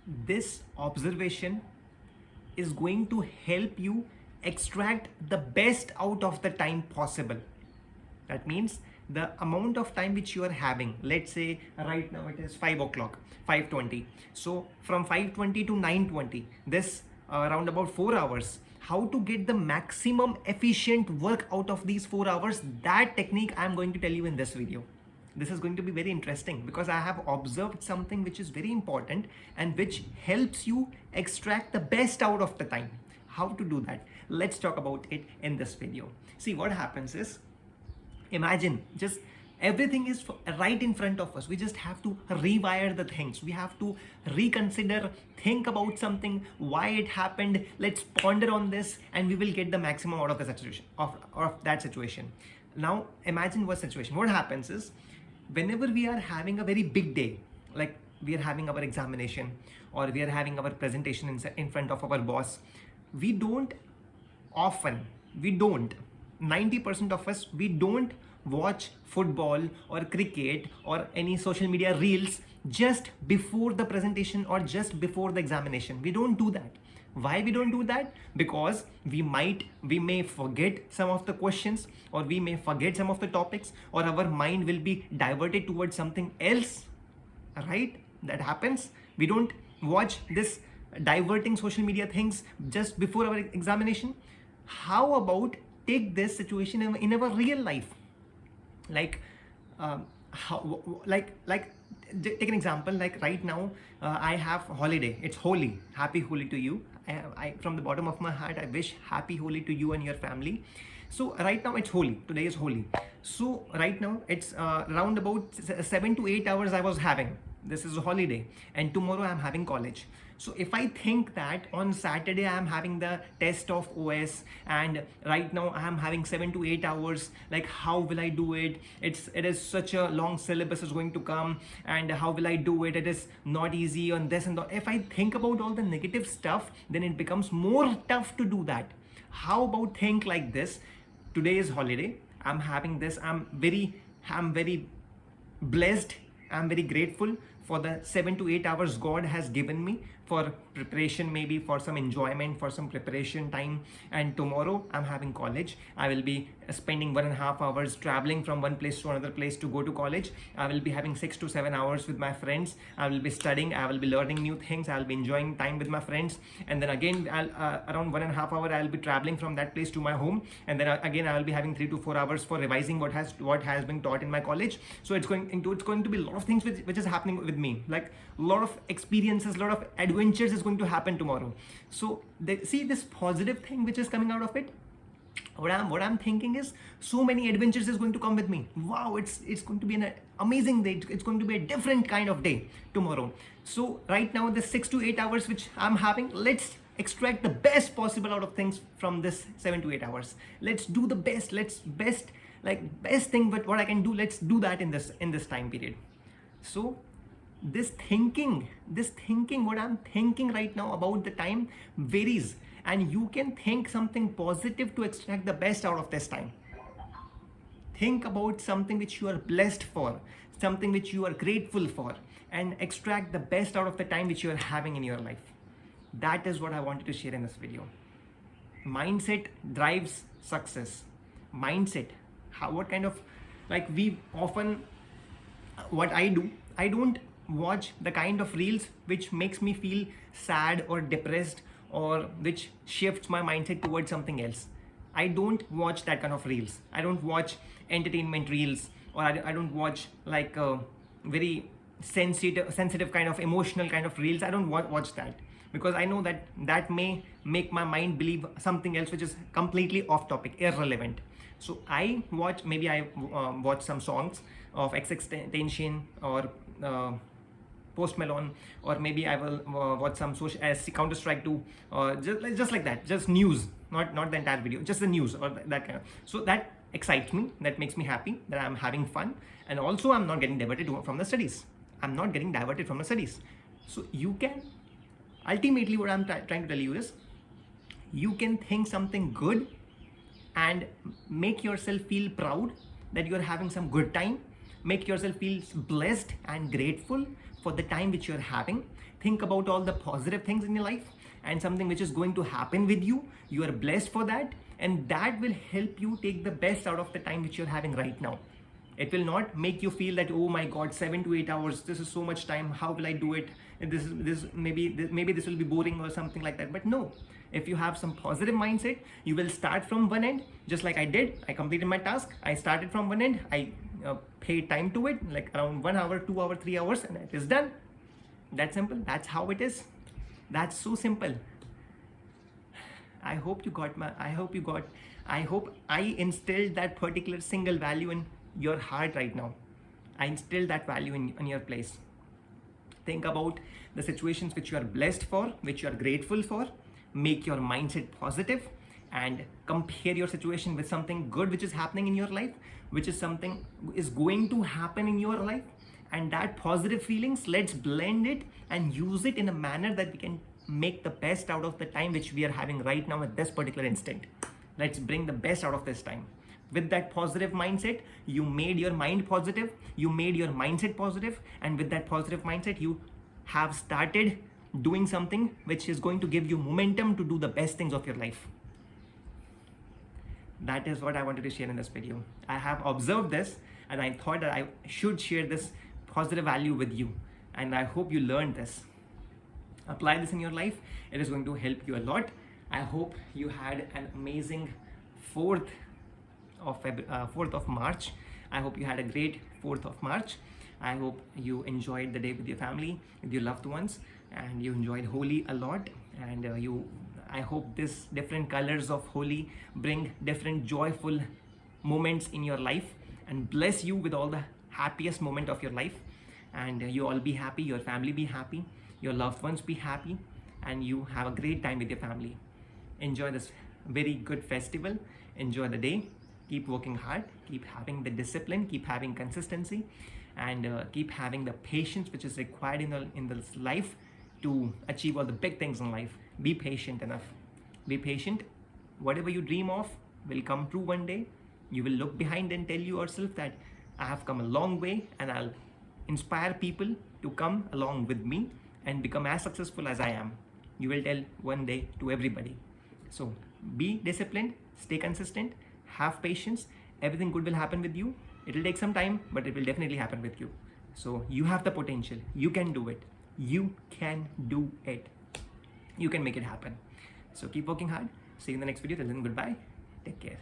This observation is going to help you extract the best out of the time possible. That means the amount of time which you are having, let's say right now it is 5 o'clock, 5:20. So from 5:20 to 9:20, this around about 4 hours, how to get the maximum efficient work out of these 4 hours, that technique I am going to tell you in this video. This is going to be very interesting because I have observed something which is very important and which helps you extract the best out of the time. How to do that? Let's talk about it in this video. See, what happens is, imagine just everything is right in front of us. We just have to rewire the things. We have to reconsider, think about something, why it happened. Let's ponder on this and we will get the maximum out of the situation, of that situation. Now imagine what situation. What happens is, whenever we are having a very big day, like we are having our examination or we are having our presentation in front of our boss, we don't often, we don't 90% of us, we don't watch football or cricket or any social media reels just before the presentation or just before the examination. We don't do that. Why we don't do that? Because we may forget some of the questions, or we may forget some of the topics, or our mind will be diverted towards something else, right? That happens. We don't watch this diverting social media things just before our examination. How about take this situation in our real life? Like take an example. Like right now, I have holiday. It's Holi. Happy Holi to you. I from the bottom of my heart, I wish happy Holi to you and your family. So right now it's Holi. Today is Holi. So right now it's around about 7 to 8 hours I was having. This is a holiday, and tomorrow I'm having college. So if I think that on Saturday I am having the test of OS, and right now I am having 7 to 8 hours, like how will I do it? It is such a long syllabus is going to come, and how will I do it? It is not easy on this and that. If I think about all the negative stuff, then it becomes more tough to do that. How about think like this? Today is holiday. I'm having this. I'm very blessed. I'm very grateful for the 7 to 8 hours God has given me for preparation, maybe for some enjoyment, for some preparation time. And tomorrow I'm having college. I will be spending 1.5 hours traveling from one place to another place to go to college. I will be having 6 to 7 hours with my friends. I will be studying. I will be learning new things. I will be enjoying time with my friends. And then again, around 1.5 hours, I will be traveling from that place to my home. And then again, I will be having 3 to 4 hours for revising what has been taught in my college. So it's going to be a lot of things which is happening with me. Like a lot of experiences, a lot of adventures is going to happen tomorrow. So see this positive thing which is coming out of it. What I'm thinking is, so many adventures is going to come with me. Wow, it's going to be an amazing day. It's going to be a different kind of day tomorrow. So right now, the 6 to 8 hours which I'm having, let's extract the best possible out of things from this 7 to 8 hours. Let's do the best. Best thing. But what I can do, let's do that in this time period. So this thinking, what I'm thinking right now about the time varies, and you can think something positive to extract the best out of this time. Think about something which you are blessed for, something which you are grateful for, and extract the best out of the time which you are having in your life. That is what I wanted to share in this video. Mindset drives success. Mindset, what kind of, like we often, what I do, I don't watch the kind of reels which makes me feel sad or depressed, or which shifts my mindset towards something else. I don't watch that kind of reels. I don't watch entertainment reels, or I don't watch like very sensitive kind of emotional kind of reels. I don't watch that, because I know that may make my mind believe something else which is completely off topic, irrelevant. So I watch watch some songs of XXXTentacion or Post Malone, or maybe I will watch some social as Counter-Strike 2, or just like that, just news, not the entire video, just the news or that kind of. So that excites me, that makes me happy, that I'm having fun, and also I'm not getting diverted from the studies. So you can, ultimately what I'm trying to tell you is, you can think something good and make yourself feel proud that you're having some good time. Make yourself feel blessed and grateful for the time which you're having. think about all the positive things in your life and something which is going to happen with you. You are blessed for that, and that will help you take the best out of the time which you're having right now. It will not make you feel that, oh my god, 7 to 8 hours, this is so much time, how will I do it, and this maybe this will be boring or something like that. But no, if you have some positive mindset, you will start from one end, just like I did. I completed my task, I started from one end, I paid time to it, like around 1 hour, 2 hour, 3 hours, and it is done. That's simple. That's how it is. That's so simple. I hope I instilled that particular single value in your heart right now. I instilled that value in your place. Think about the situations which you are blessed for, which you are grateful for. Make your mindset positive and compare your situation with something good which is happening in your life, which is something is going to happen in your life. And that positive feelings, let's blend it and use it in a manner that we can make the best out of the time which we are having right now at this particular instant. Let's bring the best out of this time. With that positive mindset, you made your mind positive, you made your mindset positive, and with that positive mindset, you have started doing something which is going to give you momentum to do the best things of your life. That is what I wanted to share in this video. I have observed this and I thought that I should share this positive value with you, and I hope you learned this. Apply this in your life. It is going to help you a lot. I hope you had an amazing 4th of March. I hope you had a great 4th of March. I hope you enjoyed the day with your family, with your loved ones, and you enjoyed Holi a lot. And I hope this different colors of Holi bring different joyful moments in your life and bless you with all the happiest moment of your life. And you all be happy, your family be happy, your loved ones be happy, and you have a great time with your family. Enjoy this very good festival. Enjoy the day. Keep working hard, keep having the discipline, keep having consistency, and keep having the patience which is required in this life to achieve all the big things in life. Be patient enough. Be patient. Whatever you dream of will come true one day. You will look behind and tell yourself that I have come a long way, and I'll inspire people to come along with me and become as successful as I am. You will tell one day to everybody. So be disciplined, stay consistent, have patience. Everything good will happen with you. It will take some time, but it will definitely happen with you. So you have the potential. You can do it. You can do it. You can make it happen. So keep working hard. See you in the next video. Till then, goodbye. Take care.